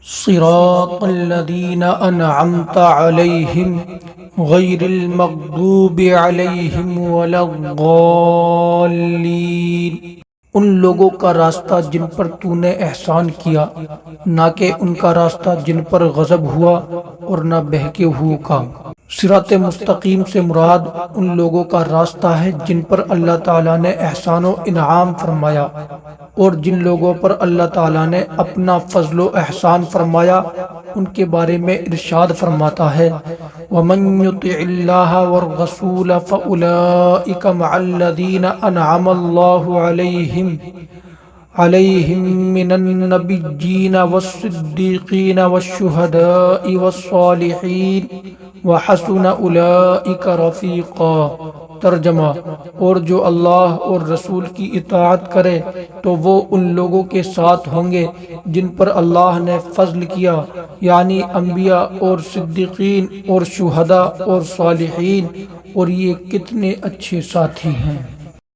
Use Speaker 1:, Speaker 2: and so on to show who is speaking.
Speaker 1: صراط الذين أنعمت عليهم غير المغضوب عليهم ولا الضالين۔ ان لوگوں کا راستہ جن پر تو نے احسان کیا، نہ کہ ان کا راستہ جن پر غضب ہوا اور نہ بہکے ہوئے کا۔ صراط مستقیم سے مراد ان لوگوں کا راستہ ہے جن پر اللہ تعالیٰ نے احسان و انعام فرمایا، اور جن لوگوں پر اللہ تعالیٰ نے اپنا فضل و احسان فرمایا ان کے بارے میں ارشاد فرماتا ہے وَمَن يُطِعِ اللَّهَ وَالرَّسُولَ فَأُولَئِكَ مَعَ الَّذِينَ أَنْعَمَ اللَّهُ عَلَيْهِمْ مِنَ النَّبِيِّينَ وَالصِّدِّيقِينَ وَالشُّهَدَاءِ وَالصَّالِحِينَ وَحَسُنَ أُولَئِكَ رَفِيقًا۔ ترجمہ: اور جو اللہ اور رسول کی اطاعت کرے تو وہ ان لوگوں کے ساتھ ہوں گے جن پر اللہ نے فضل کیا، یعنی انبیاء اور صدیقین اور شہداء اور صالحین، اور یہ کتنے اچھے ساتھی ہیں۔